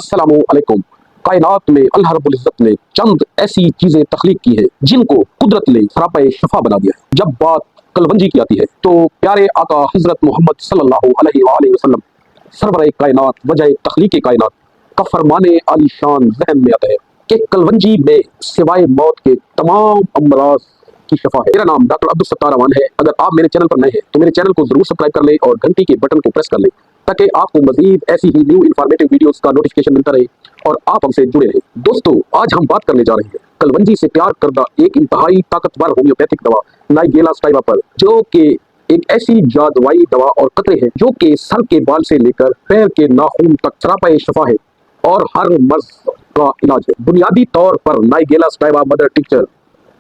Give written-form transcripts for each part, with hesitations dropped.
अस्सलामु अलैकुम। कायनात में अल्लाह रब्बुल इज्जत ने चंद ऐसी चीजें तख्लीक की है जिनको कुदरत ने सरापे शफा बना दिया है। जब बात कलवंजी की आती है तो प्यारे आका हजरत मोहम्मद सल्लल्लाहु अलैहि वसल्लम सरवरे कायनात वजह तख्लीक कायनात का फरमाने आलीशान जहन में आता है कि कलवंजी में सिवाय मौत के तमाम अमराज की शफा है। मेरा नाम डॉक्टर अब्दुल सत्तार अमान है। अगर आप मेरे चैनल पर नए हैं तो मेरे चैनल को जरूर सब्सक्राइब कर लें और घंटी के बटन को प्रेस कर लें ताकि आपको मजीद ऐसी ही न्यू इन्फॉर्मेटिव वीडियोस का नोटिफिकेशन मिलता रहे और आप हमसे जुड़े रहें। दोस्तों, आज हम बात करने जा रहे हैं कलवंजी से तैयार करदा एक इंतहाई ताकतवर होम्योपैथिक दवा नाइगेला स्टाइवा पर, जो कि एक ऐसी जादुई दवा और कतरे है जो कि सर के बाल से लेकर पैर के नाखून तक सरापा शफा है और हर मर्ज का इलाज है। बुनियादी तौर पर नाइगेला स्टाइवा मदर टिंचर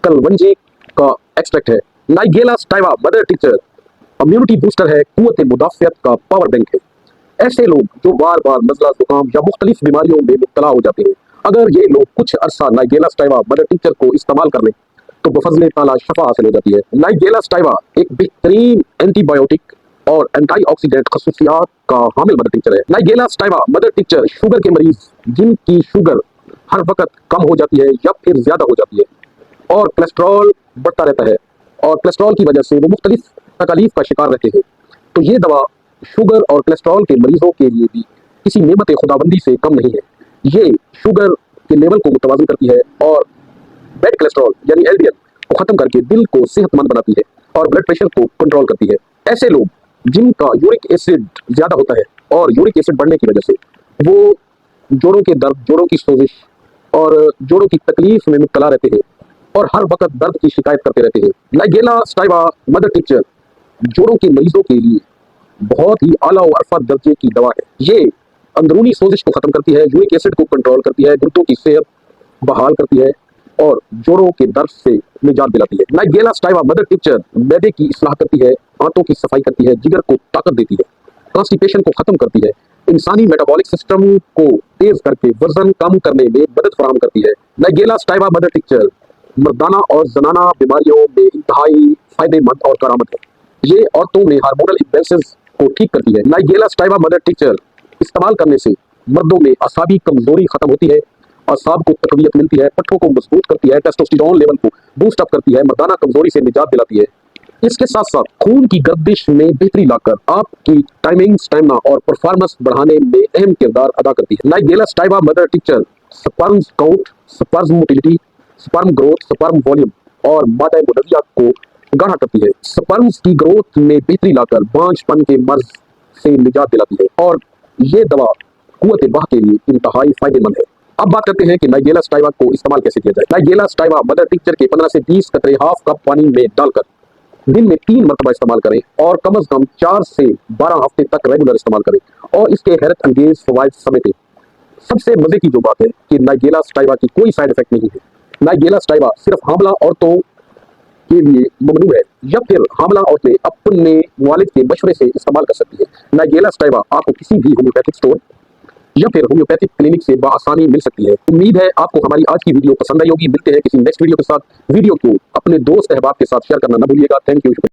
कलवंजी का एक्सट्रैक्ट है। Nigella sativa mother tincture immunity booster है, कुव्वत मुदाफियत का पावर बैंक है। ऐसे लोग जो बार बार नज़ला जुकाम या मुख्तलिफ बीमारियों में मुब्तला हो जाते हैं, अगर ये लोग कुछ अरसा नाइगेला स्टाइवा मदर टिंचर को इस्तेमाल कर लें तो बफजले ताला शफा हासिल हो जाती है। नाइगेला स्टाइवा एक बेहतरीन एंटीबायोटिक और एंटीऑक्सीडेंट खसूसियात का हामिल मदर टिंचर है। Nigella sativa mother tincture sugar के मरीज जिनकी शुगर हर वक्त कम हो जाती है या फिर ज्यादा हो जाती है और कोलेस्ट्रॉल बढ़ता रहता है और कोलेस्ट्रॉल की वजह से वो मुख्तलिफ तकलीफ का शिकार रहते हैं, तो ये दवा शुगर और कोलेस्ट्रॉल के मरीजों के लिए भी किसी नेमत खुदाबंदी से कम नहीं है। ये शुगर के लेवल को मुतवाज़िन करती है और बैड कोलेस्ट्रॉल यानी एलडीएल को खत्म करके दिल को सेहतमंद बनाती है और ब्लड प्रेशर को कंट्रोल करती है। ऐसे लोग जिनका यूरिक एसिड ज्यादा होता है और यूरिक एसिड बढ़ने की वजह से वो जोड़ों के दर्द, जोड़ों की सोजिश और जोड़ों की तकलीफ में मुब्तला रहते हैं और हर वक्त दर्द की शिकायत करते रहते हैं। नाइगेला स्टाइवा मदर टिंचर जोड़ों के मरीजों के लिए बहुत ही आला और अरफा दर्जे की दवा है। ये अंदरूनी सोजिश को खत्म करती है, यूरिक एसिड को कंट्रोल करती है, गुर्दों की सेहत बहाल करती है और जोड़ों के दर्द से निजात दिलाती है। नाइगेला स्टाइवा मदर टिंचर मैदे की इस्लाह करती है, आंतों की सफाई करती है, जिगर को ताकत देती है, कॉन्स्टिपेशन को खत्म करती है, इंसानी मेटाबॉलिक सिस्टम को तेज करके वजन कम करने में मदद फराहम करती है। नाइगेला स्टाइवा मदर टिंचर मर्दाना और जनाना बीमारियों में इंतहाई फायदेमंद और करामत है। ये औरतों में हार्मोनल इम्बैलेंसेस को ठीक करती है। नाइगेला स्टाइवा मदर टिंचर इस्तेमाल करने से मर्दों में असाबी कमजोरी खत्म होती है, असाब को तकवियत मिलती है, पट्टों को मजबूत करती है, टेस्टोस्टेरोन लेवल को बूस्ट अप करती है, मर्दाना कमजोरी से निजात दिलाती है। इसके साथ साथ खून की गर्दिश में बेहतरी लाकर आपकी टाइमिंग, स्टैमिना और परफॉर्मेंस बढ़ाने में अहम किरदार अदा करती है। Nigella sativa mother tincture sperm count, sperm motility, sperm growth, sperm volume और मादा मुनव्विया को गाढ़ा करती है। स्पर्म्स की ग्रोथ में बेहतरी लाकर बांझपन के मर्ज से निजात दिलाती है और ये दवा कुव्वत बाह के लिए इंतहाई फायदेमंद है। अब बात करते हैं कि नाइगेला स्टाइवा को इस्तेमाल कैसे किया जाए। नाइगेला स्टाइवा मदर टिंचर के 15 से 20 कतरे हाफ कप पानी में डालकर दिन में 3 मरतबा इस्तेमाल करें और कम अज कम 4 से 12 हफ्ते तक रेगुलर इस्तेमाल करें और इसके हैरत अंगेज फवाइद समेटे। सबसे मजे की जो बात है कि नाइगेला स्टाइवा की कोई साइड इफेक्ट नहीं है। नाइगेला स्टाइवा सिर्फ हामला औरतों के लिए ममनू है या फिर हामला औरतें अपने वालिद के मशवरे से इस्तेमाल कर सकती है। नाइगेला स्टाइवा आपको किसी भी होम्योपैथिक स्टोर या फिर होम्योपैथिक क्लिनिक से बआसानी मिल सकती है। उम्मीद है आपको हमारी आज की वीडियो पसंद आई होगी। मिलते हैं किसी नेक्स्ट वीडियो के साथ। वीडियो को अपने दोस्त अहबाब के साथ शेयर करना न भूलिएगा। Thank you.